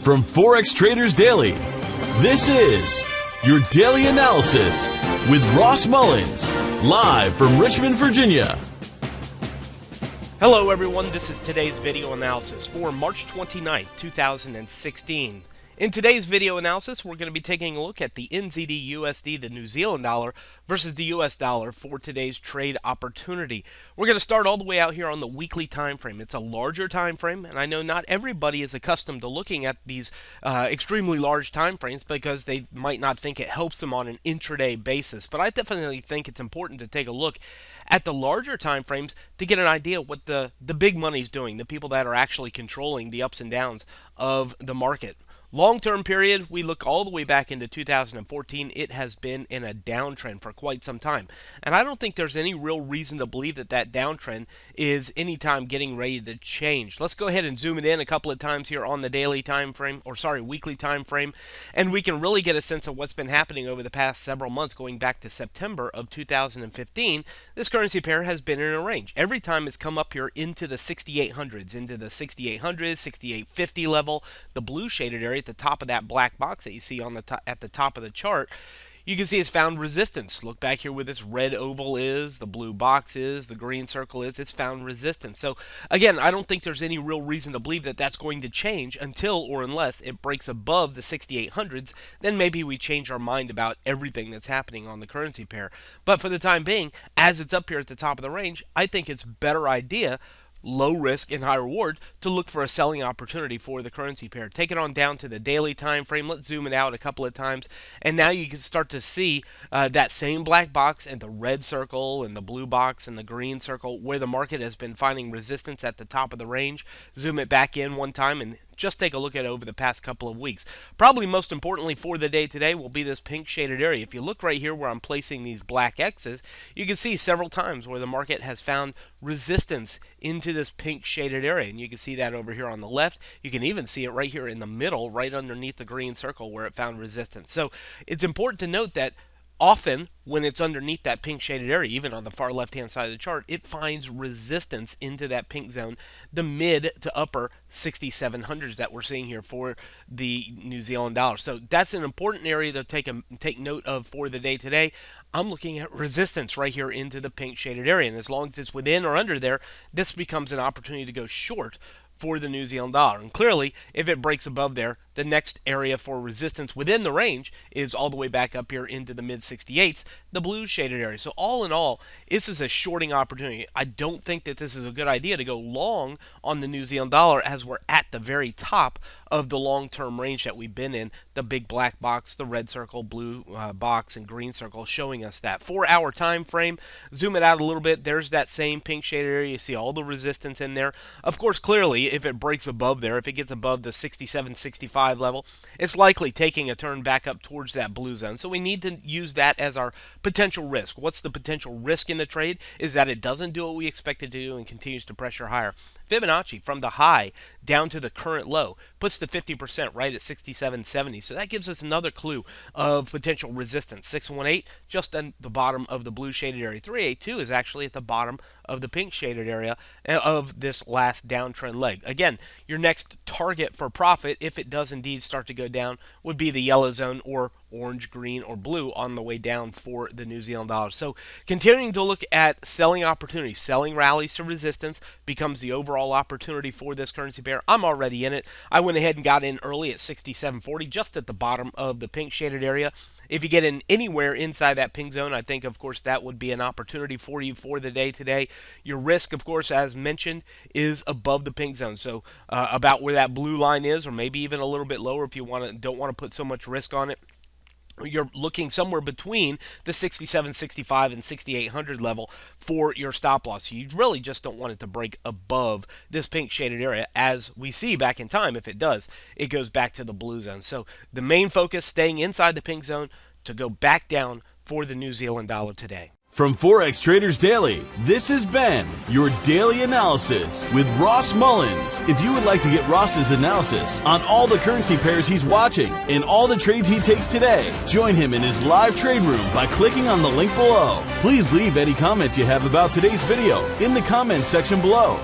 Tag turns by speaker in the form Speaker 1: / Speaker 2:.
Speaker 1: From Forex Traders Daily, this is your daily analysis with Ross Mullins, live from Richmond, Virginia.
Speaker 2: Hello everyone, this is today's video analysis for March 29th, 2016. In today's video analysis, we're going to be taking a look at the NZDUSD, the New Zealand dollar, versus the US dollar for today's trade opportunity. We're going to start all the way out here on the weekly time frame. It's a larger time frame, and I know not everybody is accustomed to looking at these extremely large time frames because they might not think it helps them on an intraday basis. But I definitely think it's important to take a look at the larger time frames to get an idea of what the big money's doing, the people that are actually controlling the ups and downs of the market. Long-term period, we look all the way back into 2014, it has been in a downtrend for quite some time. And I don't think there's any real reason to believe that that downtrend is anytime getting ready to change. Let's go ahead and zoom it in a couple of times here on the daily time frame, weekly time frame, and we can really get a sense of what's been happening over the past several months going back to September of 2015. This currency pair has been in a range. Every time it's come up here into the 6800s, into the 6800s, 6850 level, the blue shaded area at the top of that black box that you see on the at the top of the chart, you can see it's found resistance. Look back here where this red oval is, the blue box is, the green circle is, it's found resistance. So again, I don't think there's any real reason to believe that that's going to change until or unless it breaks above the 6800s. Then maybe we change our mind about everything that's happening on the currency pair. But for the time being, as it's up here at the top of the range, I think it's a better idea, low risk and high reward, to look for a selling opportunity for the currency pair. Take it on down to the daily time frame. Let's zoom it out a couple of times, and now you can start to see that same black box and the red circle and the blue box and the green circle where the market has been finding resistance at the top of the range. Zoom it back in one time and just take a look at it over the past couple of weeks. Probably most importantly for the day today will be this pink shaded area. If you look right here where I'm placing these black X's, you can see several times where the market has found resistance into this pink shaded area. And you can see that over here on the left. You can even see it right here in the middle, right underneath the green circle where it found resistance. So it's important to note that often when it's underneath that pink shaded area, even on the far left hand side of the chart, it finds resistance into that pink zone, the mid to upper 6700s that we're seeing here for the New Zealand dollar. So that's an important area to take note of for the day today. I'm looking at resistance right here into the pink shaded area, and as long as it's within or under there, this becomes an opportunity to go short for the New Zealand dollar. And clearly, if it breaks above there, the next area for resistance within the range is all the way back up here into the mid 68s, the blue shaded area. So all in all, this is a shorting opportunity. I don't think that this is a good idea to go long on the New Zealand dollar as we're at the very top of the long-term range that we've been in. The big black box, the red circle, blue box, and green circle showing us that. 4-hour time frame, zoom it out a little bit. There's that same pink shaded area. You see all the resistance in there. Of course, clearly, if it breaks above there, if it gets above the 67, 65 level, it's likely taking a turn back up towards that blue zone. So we need to use that as our potential risk. What's the potential risk in the trade? Is that it doesn't do what we expect it to do and continues to pressure higher. Fibonacci from the high down to the current low puts the 50% right at 67.70. So that gives us another clue of potential resistance. 618 just on the bottom of the blue shaded area. 382 is actually at the bottom of the pink shaded area of this last downtrend leg. Again, your next target for profit, if it does indeed start to go down, would be the yellow zone or orange, green, or blue on the way down for the New Zealand dollar. So continuing to look at selling opportunities, selling rallies to resistance becomes the overall opportunity for this currency pair. I'm already in it. I went ahead and got in early at 67.40, just at the bottom of the pink shaded area. If you get in anywhere inside that pink zone, I think, of course, that would be an opportunity for you for the day today. Your risk, of course, as mentioned, is above the pink zone. So about where that blue line is, or maybe even a little bit lower if you don't want to put so much risk on it. You're looking somewhere between the 67, 65, and 6800 level for your stop loss. You really just don't want it to break above this pink shaded area. As we see back in time, if it does, it goes back to the blue zone. So the main focus, staying inside the pink zone to go back down for the New Zealand dollar today.
Speaker 1: From Forex Traders Daily, this has been your daily analysis with Ross Mullins. If you would like to get Ross's analysis on all the currency pairs he's watching and all the trades he takes today, join him in his live trade room by clicking on the link below. Please leave any comments you have about today's video in the comments section below.